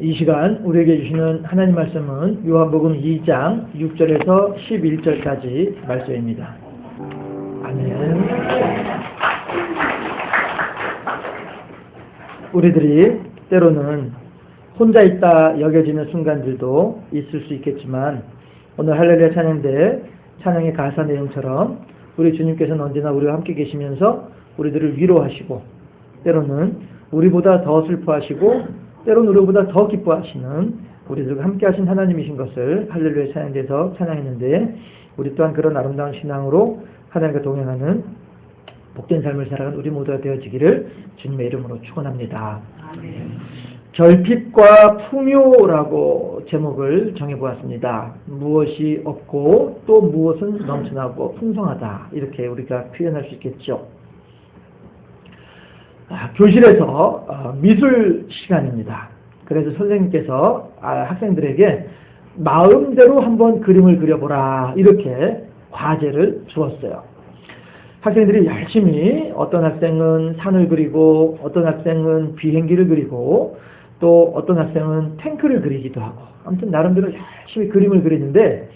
이 시간 우리에게 주시는 하나님 말씀은 요한복음 2장 6절에서 11절까지 말씀입니다. 아멘. 우리들이 때로는 혼자 있다 여겨지는 순간들도 있을 수 있겠지만 오늘 할렐루야 찬양대 찬양의 가사 내용처럼 우리 주님께서는 언제나 우리와 함께 계시면서 우리들을 위로하시고 때로는 우리보다 더 슬퍼하시고 때로는 우리보다 더 기뻐하시는 우리들과 함께 하신 하나님이신 것을 할렐루야 찬양대에서 찬양했는데 우리 또한 그런 아름다운 신앙으로 하나님과 동행하는 복된 삶을 살아가는 우리 모두가 되어지기를 주님의 이름으로 축원합니다. 결핍과 풍요라고 제목을 정해보았습니다. 무엇이 없고 또 무엇은 넘쳐나고 풍성하다 이렇게 우리가 표현할 수 있겠죠. 교실에서 미술 시간입니다. 그래서 선생님께서 학생들에게 마음대로 한번 그림을 그려보라 이렇게 과제를 주었어요. 학생들이 열심히 어떤 학생은 산을 그리고 어떤 학생은 비행기를 그리고 또 어떤 학생은 탱크를 그리기도 하고 아무튼 나름대로 열심히 그림을 그리는데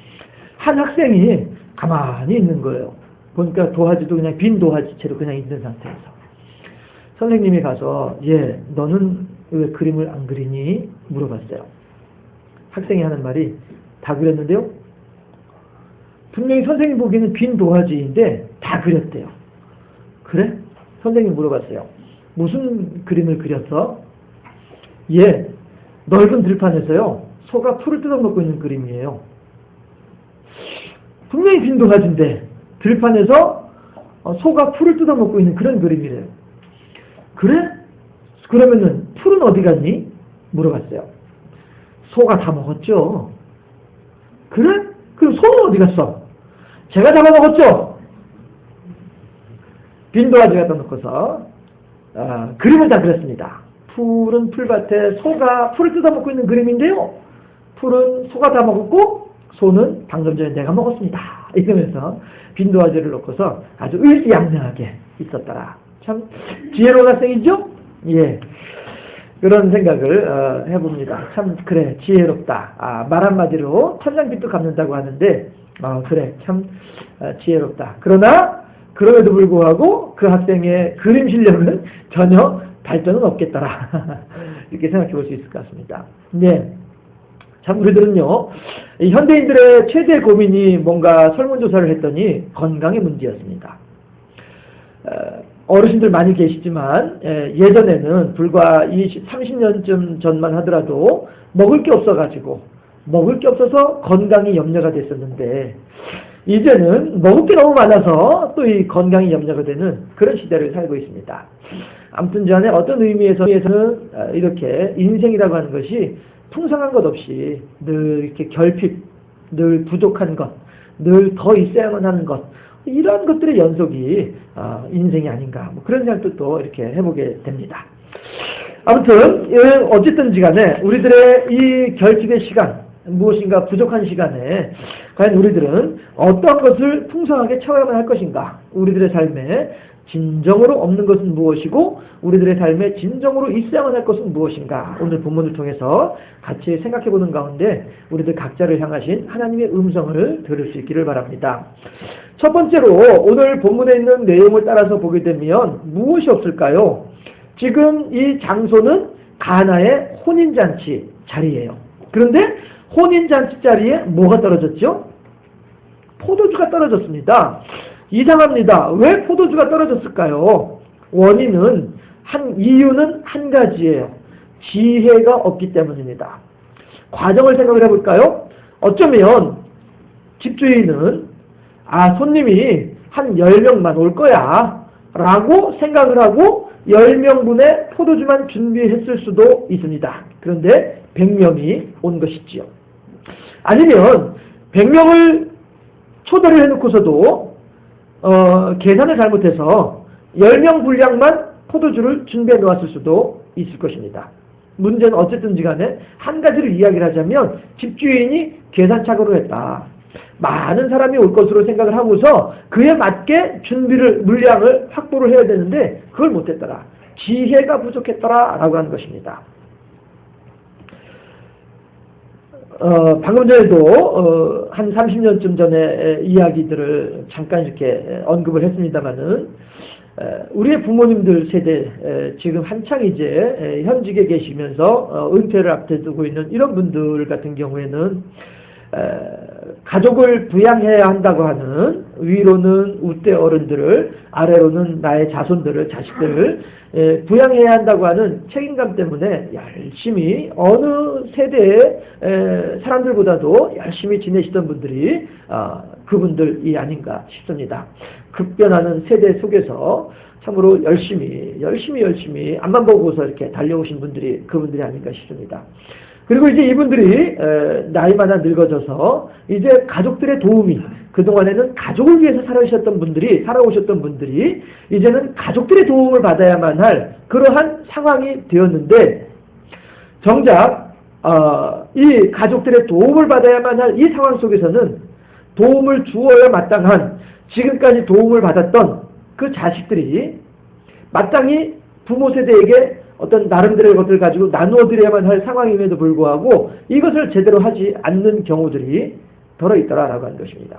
한 학생이 가만히 있는 거예요. 보니까 도화지도 그냥 빈 도화지채로 그냥 있는 상태에서 선생님이 가서 너는 왜 그림을 안 그리니? 물어봤어요. 학생이 하는 말이 다 그렸는데요? 분명히 선생님 보기에는 빈 도화지인데 다 그렸대요. 그래? 선생님 물어봤어요. 무슨 그림을 그렸어? 넓은 들판에서요. 소가 풀을 뜯어먹고 있는 그림이에요. 분명히 빈 도화지인데 들판에서 소가 풀을 뜯어먹고 있는 그런 그림이래요. 그래? 그러면은 풀은 어디 갔니? 물어봤어요. 소가 다 먹었죠. 그래? 그럼 소는 어디 갔어? 제가 잡아먹었죠. 빈 도화지 갖다 놓고서 그림을 다 그렸습니다. 풀은 풀밭에 소가 풀을 뜯어먹고 있는 그림인데요. 풀은 소가 다 먹었고 소는 방금 전에 내가 먹었습니다. 이러면서 빈 도화지를 놓고서 아주 의기양양하게 있었더라. 참 지혜로운 학생이죠? 그런 생각을 해봅니다. 참 그래 지혜롭다. 말 한마디로 천장빛도 갚는다고 하는데 그래 참 지혜롭다. 그러나 그럼에도 불구하고 그 학생의 그림 실력은 전혀 발전은 없겠더라. 이렇게 생각해 볼 수 있을 것 같습니다. 참 우리들은요 현대인들의 최대 고민이 뭔가 설문조사를 했더니 건강의 문제였습니다. 어르신들 많이 계시지만 예전에는 불과 30년쯤 전만 하더라도 먹을 게 없어가지고 먹을 게 없어서 건강이 염려가 됐었는데 이제는 먹을 게 너무 많아서 또 이 건강이 염려가 되는 그런 시대를 살고 있습니다. 아무튼 전에 어떤 의미에서는 이렇게 인생이라고 하는 것이 풍성한 것 없이 늘 이렇게 결핍, 늘 부족한 것, 늘 더 있어야만 하는 것 이런 것들의 연속이 인생이 아닌가 그런 생각도 또 이렇게 해보게 됩니다. 아무튼 어쨌든지 간에 우리들의 이 결핍의 시간 무엇인가 부족한 시간에 과연 우리들은 어떤 것을 풍성하게 채워야만 할 것인가 우리들의 삶에 진정으로 없는 것은 무엇이고 우리들의 삶에 진정으로 있어야만 할 것은 무엇인가 오늘 본문을 통해서 같이 생각해보는 가운데 우리들 각자를 향하신 하나님의 음성을 들을 수 있기를 바랍니다. 첫 번째로 오늘 본문에 있는 내용을 따라서 보게 되면 무엇이 없을까요? 지금 이 장소는 가나의 혼인잔치 자리예요. 그런데 혼인잔치 자리에 뭐가 떨어졌죠? 포도주가 떨어졌습니다. 이상합니다. 왜 포도주가 떨어졌을까요? 이유는 한 가지예요. 지혜가 없기 때문입니다. 과정을 생각을 해볼까요? 어쩌면 집주인은 손님이 한 10명만 올 거야 라고 생각을 하고 10명분의 포도주만 준비했을 수도 있습니다. 그런데 100명이 온 것이지요. 아니면 100명을 초대를 해놓고서도 계산을 잘못해서 10명 분량만 포도주를 준비해 놓았을 수도 있을 것입니다. 문제는 어쨌든지 간에 한 가지를 이야기를 하자면 집주인이 계산착오를 했다. 많은 사람이 올 것으로 생각을 하고서 그에 맞게 물량을 확보를 해야 되는데 그걸 못했더라. 지혜가 부족했더라 라고 하는 것입니다. 방금 전에도 한 30년쯤 전에 이야기들을 잠깐 이렇게 언급을 했습니다마는 우리의 부모님들 세대 지금 한창 이제 현직에 계시면서 은퇴를 앞두고 있는 이런 분들 같은 경우에는 가족을 부양해야 한다고 하는 위로는 우대 어른들을 아래로는 나의 자손들을 자식들을 부양해야 한다고 하는 책임감 때문에 열심히 어느 세대의 사람들보다도 열심히 지내시던 분들이 그분들이 아닌가 싶습니다. 급변하는 세대 속에서 참으로 열심히 앞만 보고서 이렇게 달려오신 분들이 그분들이 아닌가 싶습니다. 그리고 이제 이분들이 나이마다 늙어져서 이제 가족들의 도움이 그동안에는 가족을 위해서 살아오셨던 분들이 이제는 가족들의 도움을 받아야만 할 그러한 상황이 되었는데 정작 이 가족들의 도움을 받아야만 할 이 상황 속에서는 도움을 주어야 마땅한 지금까지 도움을 받았던 그 자식들이 마땅히 부모 세대에게 어떤 나름대로의 것들을 가지고 나누어 드려야만 할 상황임에도 불구하고 이것을 제대로 하지 않는 경우들이 덜어 있더라라고 하는 것입니다.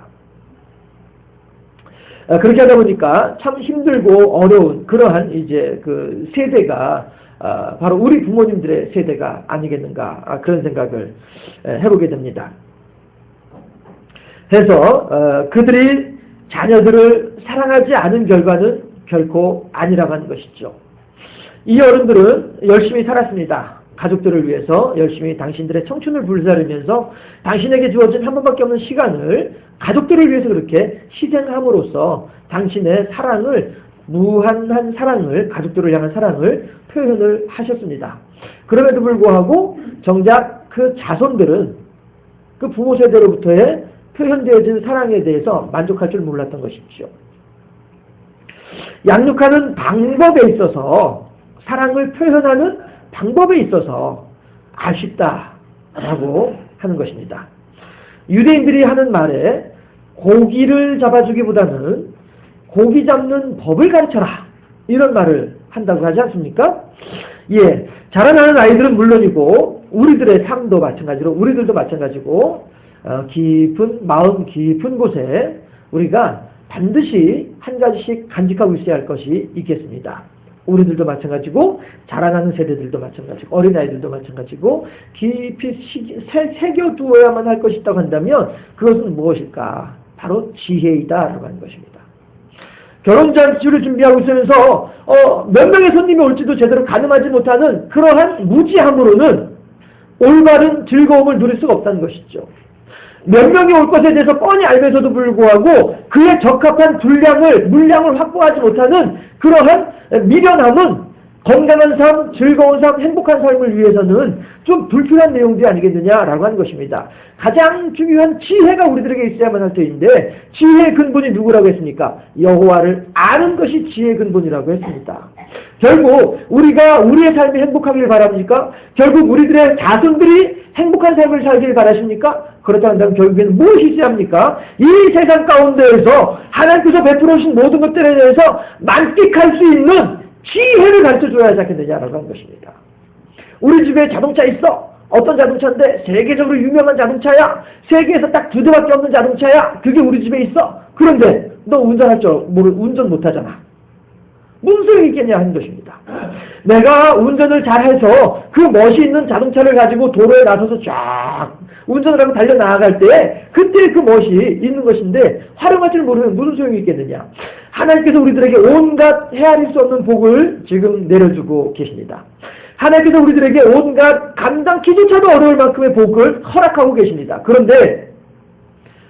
그렇게 하다 보니까 참 힘들고 어려운 그러한 이제 그 세대가 바로 우리 부모님들의 세대가 아니겠는가 그런 생각을 해보게 됩니다. 해서 그들이 자녀들을 사랑하지 않은 결과는 결코 아니라고 하는 것이죠. 이 어른들은 열심히 살았습니다. 가족들을 위해서 열심히 당신들의 청춘을 불사르면서 당신에게 주어진 한 번밖에 없는 시간을 가족들을 위해서 그렇게 희생함으로써 당신의 사랑을 무한한 사랑을 가족들을 향한 사랑을 표현을 하셨습니다. 그럼에도 불구하고 정작 그 자손들은 그 부모 세대로부터의 표현되어진 사랑에 대해서 만족할 줄 몰랐던 것이죠. 양육하는 방법에 있어서 사랑을 표현하는 방법에 있어서 아쉽다라고 하는 것입니다. 유대인들이 하는 말에 고기를 잡아주기보다는 고기 잡는 법을 가르쳐라 이런 말을 한다고 하지 않습니까? 예, 자라나는 아이들은 물론이고 우리들의 삶도 마찬가지로 우리들도 마찬가지고 마음 깊은 곳에 우리가 반드시 한 가지씩 간직하고 있어야 할 것이 있겠습니다. 우리들도 마찬가지고 자라나는 세대들도 마찬가지고 어린아이들도 마찬가지고 깊이 새겨두어야만 할 것이 있다고 한다면 그것은 무엇일까? 바로 지혜이다라고 하는 것입니다. 결혼잔치를 준비하고 있으면서 몇 명의 손님이 올지도 제대로 가늠하지 못하는 그러한 무지함으로는 올바른 즐거움을 누릴 수가 없다는 것이죠. 몇 명이 올 것에 대해서 뻔히 알면서도 불구하고 그에 적합한 물량을 확보하지 못하는 그러한 미련함은 건강한 삶, 즐거운 삶, 행복한 삶을 위해서는 좀 불필요한 내용들이 아니겠느냐라고 하는 것입니다. 가장 중요한 지혜가 우리들에게 있어야만 할 터인데 지혜의 근본이 누구라고 했습니까? 여호와를 아는 것이 지혜의 근본이라고 했습니다. 결국 우리가 우리의 삶이 행복하길 바랍니까? 결국 우리들의 자손들이 행복한 삶을 살길 바라십니까? 그렇다 한다면 결국에는 무엇이 있어야 합니까? 이 세상 가운데에서 하나님께서 베풀어 주신 모든 것들에 대해서 만끽할 수 있는 지혜를 가르쳐줘야 하지 않겠느냐라고 하는 것입니다. 우리 집에 자동차 있어. 어떤 자동차인데 세계적으로 유명한 자동차야. 세계에서 딱 2대밖에 없는 자동차야. 그게 우리 집에 있어. 그런데 너 운전 못하잖아. 무슨 소용이 있겠냐 하는 것입니다. 내가 운전을 잘해서 그 멋이 있는 자동차를 가지고 도로에 나서서 쫙 운전을 하고 달려나갈 때 그때 그 멋이 있는 것인데 활용할 줄 모르면 무슨 소용이 있겠느냐. 하나님께서 우리들에게 온갖 헤아릴 수 없는 복을 지금 내려주고 계십니다. 하나님께서 우리들에게 온갖 감당키조차도 어려울 만큼의 복을 허락하고 계십니다. 그런데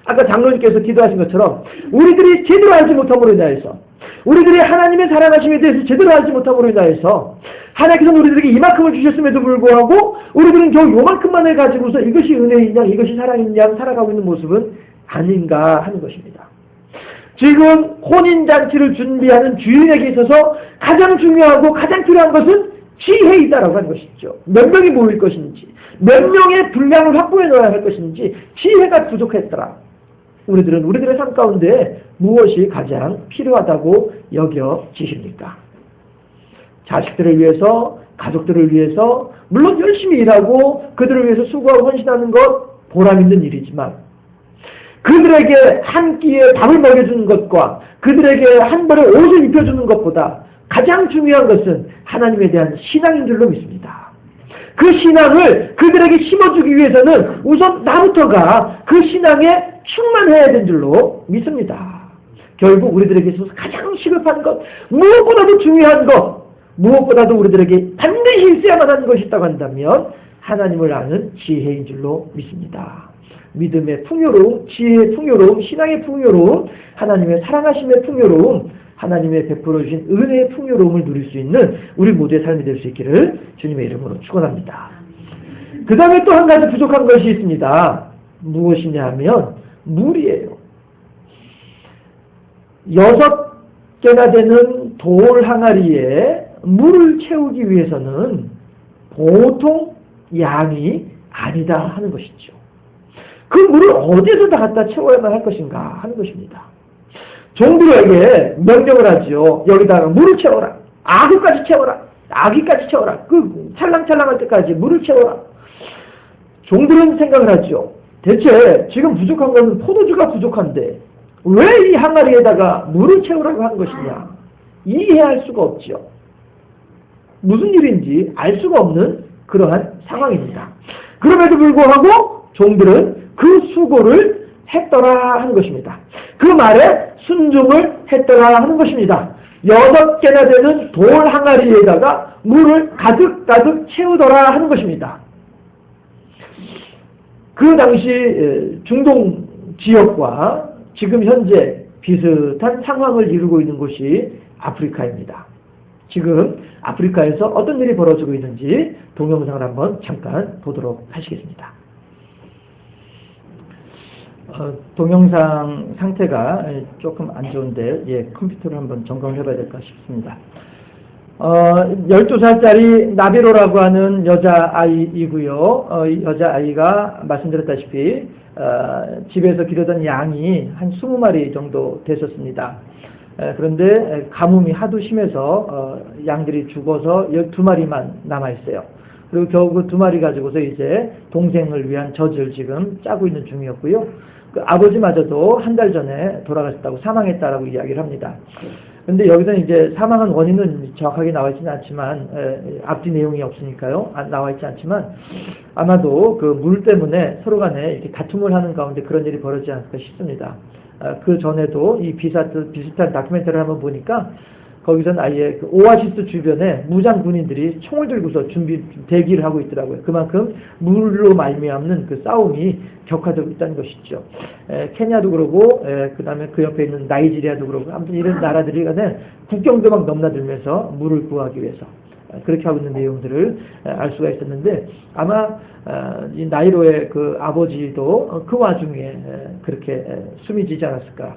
아까 장로님께서 기도하신 것처럼 우리들이 제대로 알지 못함으로 인하여서 우리들이 하나님의 사랑하심에 대해서 제대로 알지 못함으로 인하여서 하나님께서 우리들에게 이만큼을 주셨음에도 불구하고 우리들은 겨우 요만큼만을 가지고서 이것이 은혜인 양 이것이 사랑인 양 살아가고 있는 모습은 아닌가 하는 것입니다. 지금 혼인잔치를 준비하는 주인에게 있어서 가장 중요하고 가장 필요한 것은 지혜이다라고 하는 것이죠. 몇 명이 모일 것인지 몇 명의 분량을 확보해 놓아야 할 것인지 지혜가 부족했더라. 우리들은 우리들의 삶 가운데 무엇이 가장 필요하다고 여겨지십니까? 자식들을 위해서 가족들을 위해서 물론 열심히 일하고 그들을 위해서 수고하고 헌신하는 것 보람 있는 일이지만 그들에게 한 끼에 밥을 먹여주는 것과 그들에게 한 벌의 옷을 입혀주는 것보다 가장 중요한 것은 하나님에 대한 신앙인 줄로 믿습니다. 그 신앙을 그들에게 심어주기 위해서는 우선 나부터가 그 신앙에 충만해야 되는 줄로 믿습니다. 결국 우리들에게 있어서 가장 시급한 것, 무엇보다도 중요한 것, 무엇보다도 우리들에게 반드시 있어야만 하는 것이 있다고 한다면 하나님을 아는 지혜인 줄로 믿습니다. 믿음의 풍요로움, 지혜의 풍요로움, 신앙의 풍요로움, 하나님의 사랑하심의 풍요로움, 하나님의 베풀어 주신 은혜의 풍요로움을 누릴 수 있는 우리 모두의 삶이 될 수 있기를 주님의 이름으로 축원합니다. 그 다음에 또 한 가지 부족한 것이 있습니다. 무엇이냐 하면 물이에요. 6개나 되는 돌 항아리에 물을 채우기 위해서는 보통 양이 아니다 하는 것이죠. 그 물을 어디서 다 갖다 채워야만 할 것인가 하는 것입니다. 종들에게 명령을 하죠. 여기다가 물을 채워라. 아귀까지 채워라. 아귀까지 채워라. 그 찰랑찰랑할 때까지 물을 채워라. 종들은 생각을 하죠. 대체 지금 부족한 것은 포도주가 부족한데 왜 이 항아리에다가 물을 채우라고 하는 것이냐. 이해할 수가 없죠. 무슨 일인지 알 수가 없는 그러한 상황입니다. 그럼에도 불구하고 종들은 그 수고를 했더라 하는 것입니다. 그 말에 순종을 했더라 하는 것입니다. 6개나 되는 돌 항아리에다가 물을 가득가득 채우더라 하는 것입니다. 그 당시 중동 지역과 지금 현재 비슷한 상황을 이루고 있는 곳이 아프리카입니다. 지금 아프리카에서 어떤 일이 벌어지고 있는지 동영상을 한번 잠깐 보도록 하시겠습니다. 동영상 상태가 조금 안 좋은데 컴퓨터를 한번 점검을 해봐야 될까 싶습니다. 12살짜리 나비로라고 하는 여자아이이고요. 여자아이가 말씀드렸다시피 집에서 기르던 양이 한 20마리 정도 됐었습니다. 그런데 가뭄이 하도 심해서 양들이 죽어서 12마리만 남아있어요. 그리고 겨우 그 2마리 가지고서 이제 동생을 위한 젖을 지금 짜고 있는 중이었고요. 그 아버지마저도 한 달 전에 돌아가셨다고 사망했다라고 이야기를 합니다. 그런데 여기서는 이제 사망한 원인은 정확하게 나와 있지는 않지만 앞뒤 내용이 없으니까요. 나와 있지 않지만 아마도 그 물 때문에 서로 간에 이렇게 다툼을 하는 가운데 그런 일이 벌어지지 않을까 싶습니다. 그 전에도 이 비슷한 다큐멘터리를 한번 보니까 거기서는 아예 그 오아시스 주변에 무장 군인들이 총을 들고서 대기를 하고 있더라고요. 그만큼 물로 말미암는 그 싸움이 격화되고 있다는 것이죠. 케냐도 그러고, 그 다음에 그 옆에 있는 나이지리아도 그러고, 아무튼 이런 나라들이 간에 국경도 막 넘나들면서 물을 구하기 위해서 그렇게 하고 있는 내용들을 알 수가 있었는데, 아마 이 나이로의 그 아버지도 그 와중에 그렇게 숨이 지지 않았을까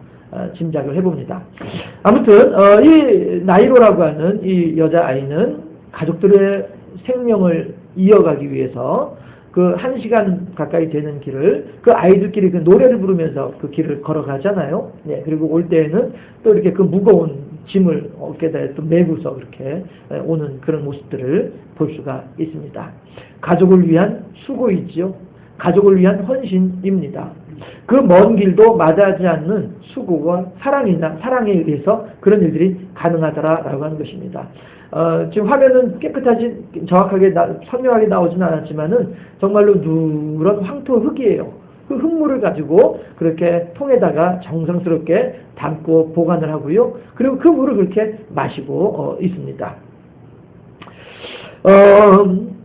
짐작을 해봅니다. 아무튼 이 나이로라고 하는 이 여자아이는 가족들의 생명을 이어가기 위해서 그 1시간 가까이 되는 길을 그 아이들끼리 그 노래를 부르면서 그 길을 걸어가잖아요. 네, 그리고 올 때에는 또 이렇게 그 무거운 짐을 어깨에다 또 메고서 그렇게 오는 그런 모습들을 볼 수가 있습니다. 가족을 위한 수고이지요. 가족을 위한 헌신입니다. 그 먼 길도 마다하지 않는 수고와 사랑에 의해서 그런 일들이 가능하더라라고 하는 것입니다. 지금 화면은 깨끗하지 정확하게 선명하게 나오지는 않았지만은 정말로 누런 황토 흙이에요. 그 흙물을 가지고 그렇게 통에다가 정성스럽게 담고 보관을 하고요. 그리고 그 물을 그렇게 마시고 있습니다.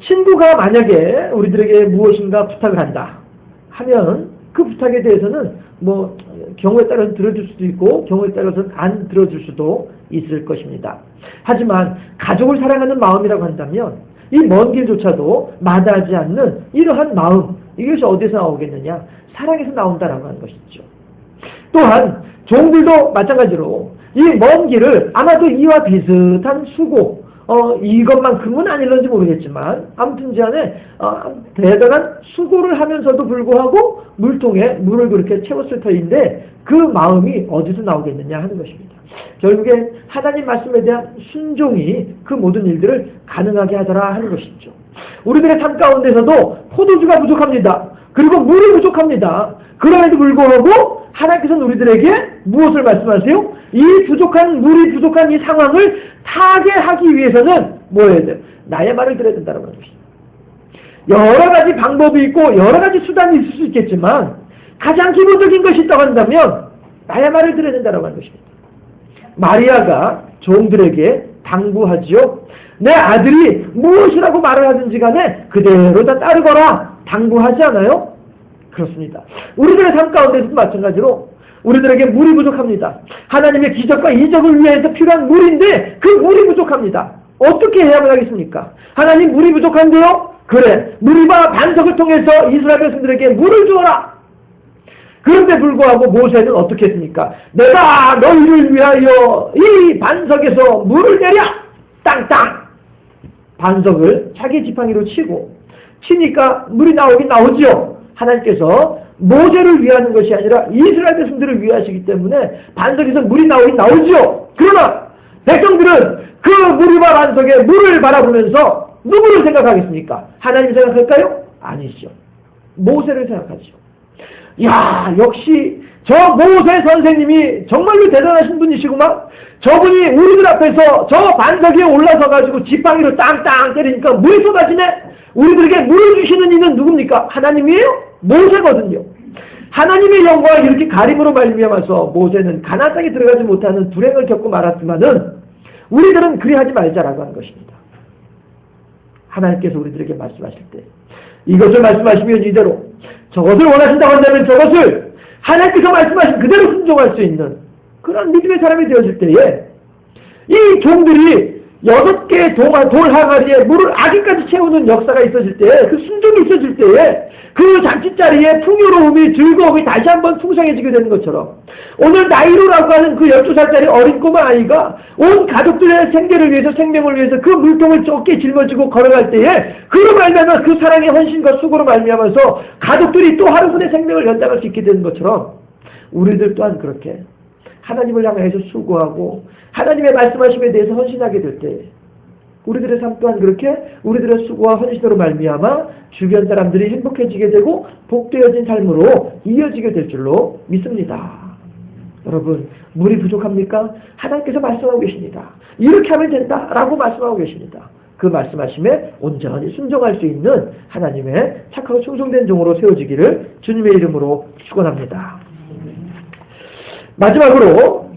친구가 만약에 우리들에게 무엇인가 부탁을 한다 하면 그 부탁에 대해서는 뭐 경우에 따라서 들어줄 수도 있고 경우에 따라서는 안 들어줄 수도 있을 것입니다. 하지만 가족을 사랑하는 마음이라고 한다면 이 먼 길조차도 마다하지 않는 이러한 마음, 이것이 어디서 나오겠느냐? 사랑에서 나온다라고 하는 것이죠. 또한 종들도 마찬가지로 이 먼 길을 아마도 이와 비슷한 수고, 이것만큼은 아닐런지 모르겠지만 아무튼 간에 대단한 수고를 하면서도 불구하고 물통에 물을 그렇게 채웠을 터인데 그 마음이 어디서 나오겠느냐 하는 것입니다. 결국엔 하나님 말씀에 대한 순종이 그 모든 일들을 가능하게 하더라 하는 것이죠. 우리들의 삶 가운데서도 포도주가 부족합니다. 그리고 물이 부족합니다. 그럼에도 불구하고 하나님께서는 우리들에게 무엇을 말씀하세요? 이 물이 부족한 이 상황을 타개하기 위해서는 뭐 해야 돼요? 나의 말을 들어야 된다는 것입니다. 여러 가지 방법이 있고 여러 가지 수단이 있을 수 있겠지만 가장 기본적인 것이 있다고 한다면 나의 말을 들어야 된다는 것입니다. 마리아가 종들에게 당부하지요. 내 아들이 무엇이라고 말을 하든지 간에 그대로 다 따르거라 당부하지 않아요? 그렇습니다. 우리들의 삶 가운데서도 마찬가지로 우리들에게 물이 부족합니다. 하나님의 기적과 이적을 위해서 필요한 물인데 그 물이 부족합니다. 어떻게 해야만 하겠습니까? 하나님 물이 부족한데요? 그래, 무리와 반석을 통해서 이스라엘 백성들에게 물을 주어라. 그런데 불구하고 모세는 어떻게 했습니까? 내가 너희를 위하여 이 반석에서 물을 내려! 땅땅! 반석을 자기 지팡이로 치니까 물이 나오긴 나오지요. 하나님께서 모세를 위하는 것이 아니라 이스라엘 백성들을 위하시기 때문에 반석에서 물이 나오긴 나오지요. 그러나 백성들은 그 무리와 반석에 물을 바라보면서 누구를 생각하겠습니까? 하나님 생각할까요? 아니죠. 모세를 생각하죠. 야, 역시 저 모세 선생님이 정말로 대단하신 분이시구만. 저분이 우리들 앞에서 저 반석 위에 올라서 가지고 지팡이로 땅땅 때리니까 물이 쏟아지네. 우리들에게 물을 주시는 이는 누굽니까? 하나님이에요? 모세거든요. 하나님의 영광을 이렇게 가림으로 말미암아서 모세는 가나안 땅에 들어가지 못하는 불행을 겪고 말았지만은 우리들은 그리하지 말자라고 하는 것입니다. 하나님께서 우리들에게 말씀하실 때 이것을 말씀하시면 이대로, 저것을 원하신다고 한다면 저것을 하나님께서 말씀하신 그대로 순종할 수 있는 그런 믿음의 사람이 되어질 때에 이 종들이 6개의 돌 항아리에 물을 아기까지 채우는 역사가 있어질 때에, 그 순종이 있어질 때에 그 잔치자리에 풍요로움이, 즐거움이 다시 한번 풍성해지게 되는 것처럼 오늘 나이로라고 하는 그 12살짜리 어린 꼬마 아이가 온 가족들의 생계를 위해서, 생명을 위해서 그 물통을 좁게 짊어지고 걸어갈 때에 그로 말미암아 그 사랑의 헌신과 수고로 말미암아서 가족들이 또 하루분의 생명을 연장할 수 있게 되는 것처럼 우리들 또한 그렇게 하나님을 향해서 수고하고 하나님의 말씀하심에 대해서 헌신하게 될 때 우리들의 삶 또한 그렇게 우리들의 수고와 헌신으로 말미암아 주변 사람들이 행복해지게 되고 복되어진 삶으로 이어지게 될 줄로 믿습니다. 여러분, 물이 부족합니까? 하나님께서 말씀하고 계십니다. 이렇게 하면 된다라고 말씀하고 계십니다. 그 말씀하심에 온전히 순종할 수 있는 하나님의 착하고 충성된 종으로 세워지기를 주님의 이름으로 축원합니다. 마지막으로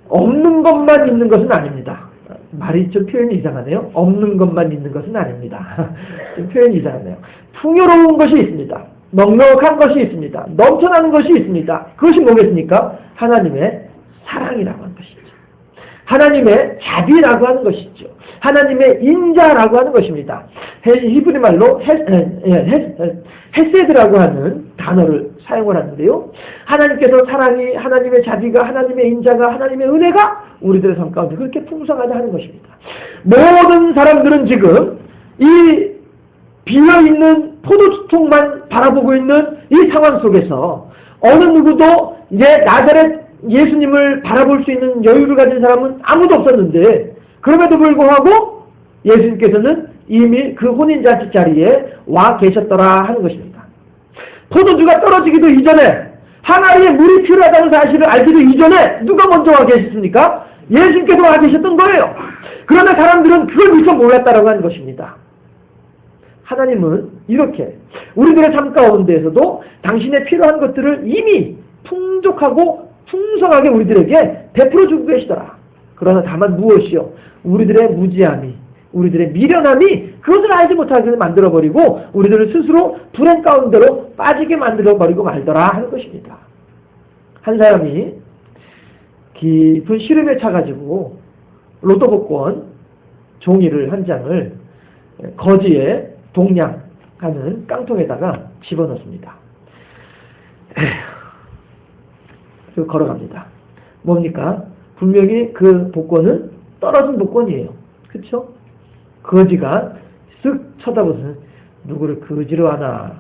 없는 것만 있는 것은 아닙니다. 말이 좀 표현이 이상하네요. 없는 것만 있는 것은 아닙니다. 좀 표현이 이상하네요. 풍요로운 것이 있습니다. 넉넉한 것이 있습니다. 넘쳐나는 것이 있습니다. 그것이 뭐겠습니까? 하나님의 사랑이라고 하는 것이죠. 하나님의 자비라고 하는 것이죠. 하나님의 인자라고 하는 것입니다. 히브리 말로 헤세드라고 하는 단어를 사용을 하는데요. 하나님께서 사랑이, 하나님의 자비가, 하나님의 인자가, 하나님의 은혜가 우리들의 삶 가운데 그렇게 풍성하다 하는 것입니다. 모든 사람들은 지금 이 비어있는 포도주통만 바라보고 있는 이 상황 속에서 어느 누구도 이제 나자렛 예수님을 바라볼 수 있는 여유를 가진 사람은 아무도 없었는데, 그럼에도 불구하고 예수님께서는 이미 그 혼인잔치 자리에 와 계셨더라 하는 것입니다. 포도주가 떨어지기도 이전에, 항아리에 물이 필요하다는 사실을 알기도 이전에 누가 먼저 와 계셨습니까? 예수님께서 와 계셨던 거예요. 그러나 사람들은 그걸 미처 몰랐다라고 하는 것입니다. 하나님은 이렇게 우리들의 삶 가운데에서도 당신의 필요한 것들을 이미 풍족하고 풍성하게 우리들에게 베풀어 주고 계시더라. 그러나 다만 무엇이요? 우리들의 무지함이, 우리들의 미련함이 그것을 알지 못하게 만들어버리고 우리들을 스스로 불행 가운데로 빠지게 만들어버리고 말더라 하는 것입니다. 한 사람이 깊은 시름에 차가지고 로또 복권 종이를 한 장을 거지에 동냥하는 깡통에다가 집어넣습니다. 그리고 걸어갑니다. 뭡니까? 분명히 그 복권은 떨어진 복권이에요. 그쵸? 거지가 쓱 쳐다보고는 누구를 거지로 하나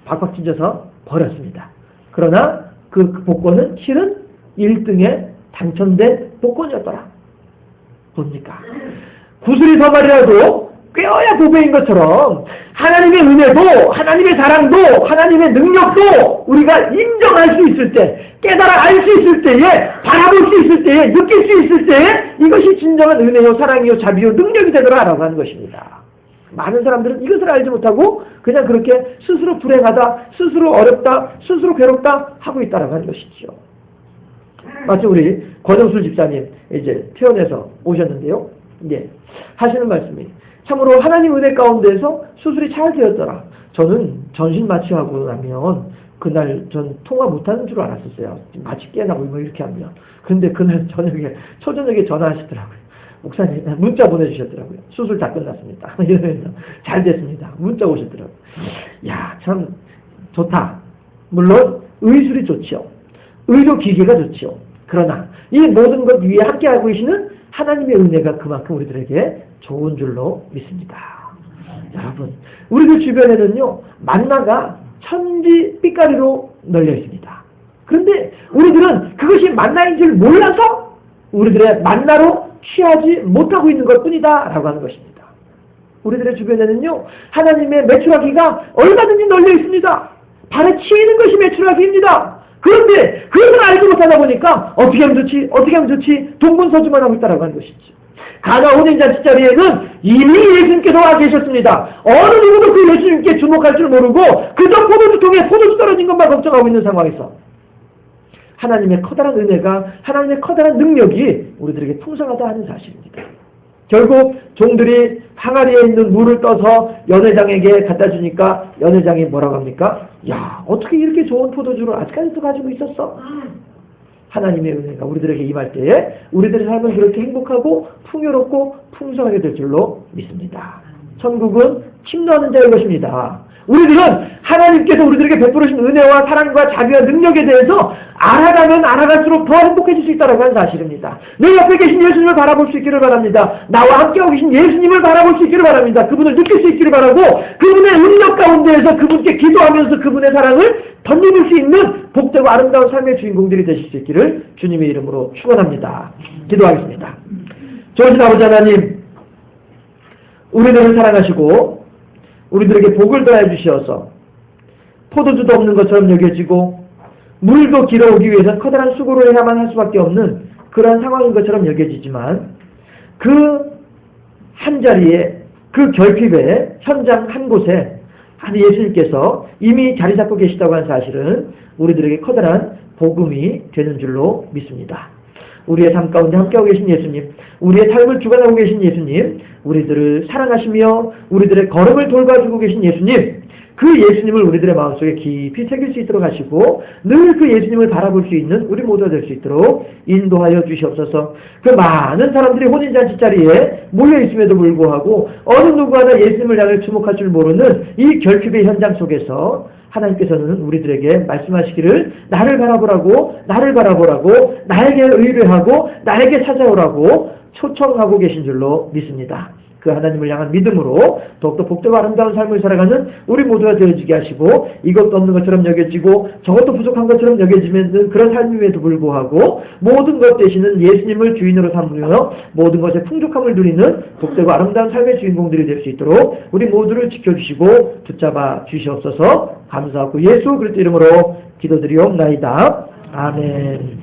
박박 찢어서 버렸습니다. 그러나 그 복권은 실은 1등에 당첨된 복권이었더라. 뭡니까? 구슬이 서말이라도 꿰어야 보배인 것처럼 하나님의 은혜도, 하나님의 사랑도, 하나님의 능력도 우리가 인정할 수 있을 때, 깨달아 알 수 있을 때에, 바라볼 수 있을 때에, 느낄 수 있을 때에 이것이 진정한 은혜요, 사랑이요, 자비요, 능력이 되도록 알아가는 하는 것입니다. 많은 사람들은 이것을 알지 못하고 그냥 그렇게 스스로 불행하다, 스스로 어렵다, 스스로 괴롭다 하고 있다라고 하는 것이죠. 마치 우리 권영술 집사님 이제 퇴원해서 오셨는데요. 예, 하시는 말씀이 참으로 하나님 은혜 가운데서 수술이 잘 되었더라. 저는 전신 마취하고 나면 그날 전 통화 못하는 줄 알았었어요. 마취 깨나고 뭐 이렇게 하면. 근데 그날 초저녁에 전화하시더라고요. 목사님 문자 보내주셨더라고요. 수술 다 끝났습니다. 이러면서 잘 됐습니다. 문자 오셨더라고요. 야, 참 좋다. 물론 의술이 좋죠. 의료 기계가 좋죠. 그러나 이 모든 것 위에 함께하고 계시는 하나님의 은혜가 그만큼 우리들에게 좋은 줄로 믿습니다. 여러분, 우리들 주변에는요, 만나가 천지 삐까리로 널려 있습니다. 그런데 우리들은 그것이 만나인 줄 몰라서 우리들의 만나로 취하지 못하고 있는 것 뿐이다 라고 하는 것입니다. 우리들의 주변에는요, 하나님의 메추라기가 얼마든지 널려 있습니다. 발에 치이는 것이 메추라기입니다. 그런데 그것을 알지 못하다 보니까 어떻게 하면 좋지? 어떻게 하면 좋지? 동분서주만 하고 있다라고 하는 것이죠. 가나 혼인잔치 자리에는 이미 예수님께서 와 계셨습니다. 어느 누구도 그 예수님께 주목할 줄 모르고 그저 포도주통에 포도주 떨어진 것만 걱정하고 있는 상황에서 하나님의 커다란 은혜가, 하나님의 커다란 능력이 우리들에게 풍성하다 하는 사실입니다. 결국 종들이 항아리에 있는 물을 떠서 연회장에게 갖다 주니까 연회장이 뭐라고 합니까? 야, 어떻게 이렇게 좋은 포도주를 아직까지도 가지고 있었어? 하나님의 은혜가 우리들에게 임할 때에 우리들의 삶은 그렇게 행복하고 풍요롭고 풍성하게 될 줄로 믿습니다. 천국은 침노하는 자의 것입니다. 우리들은 하나님께서 우리들에게 베풀으신 은혜와 사랑과 자비와 능력에 대해서 알아가면 알아갈수록 더 행복해질 수 있다는 하는 사실입니다. 내 옆에 계신 예수님을 바라볼 수 있기를 바랍니다. 나와 함께하고 계신 예수님을 바라볼 수 있기를 바랍니다. 그분을 느낄 수 있기를 바라고 그분의 능력 가운데에서 그분께 기도하면서 그분의 사랑을 덧입을 수 있는 복되고 아름다운 삶의 주인공들이 되실 수 있기를 주님의 이름으로 축원합니다. 기도하겠습니다. 좋으신 아버지 하나님, 우리들을 사랑하시고 우리들에게 복을 더해 주시어서 포도주도 없는 것처럼 여겨지고 물도 길어오기 위해서 커다란 수고로 해야만 할 수밖에 없는 그러한 상황인 것처럼 여겨지지만 그 한자리에, 그 결핍의 현장 한 곳에 한 예수님께서 이미 자리 잡고 계시다고 하는 사실은 우리들에게 커다란 복음이 되는 줄로 믿습니다. 우리의 삶 가운데 함께하고 계신 예수님, 우리의 삶을 주관하고 계신 예수님, 우리들을 사랑하시며 우리들의 걸음을 돌봐주고 계신 예수님, 그 예수님을 우리들의 마음속에 깊이 새길 수 있도록 하시고 늘 그 예수님을 바라볼 수 있는 우리 모두가 될 수 있도록 인도하여 주시옵소서. 그 많은 사람들이 혼인잔치 자리에 모여있음에도 불구하고 어느 누구 하나 예수님을 향해 주목할 줄 모르는 이 결핍의 현장 속에서 하나님께서는 우리들에게 말씀하시기를 나를 바라보라고, 나에게 의뢰하고 나에게 찾아오라고 초청하고 계신 줄로 믿습니다. 그 하나님을 향한 믿음으로 더욱더 복되고 아름다운 삶을 살아가는 우리 모두가 되어지게 하시고 이것도 없는 것처럼 여겨지고 저것도 부족한 것처럼 여겨지는 그런 삶임에도 불구하고 모든 것 되시는 예수님을 주인으로 삼으며 모든 것의 풍족함을 누리는 복되고 아름다운 삶의 주인공들이 될 수 있도록 우리 모두를 지켜주시고 붙잡아 주시옵소서. 감사하고 예수 그리스도 이름으로 기도드리옵나이다. 아멘.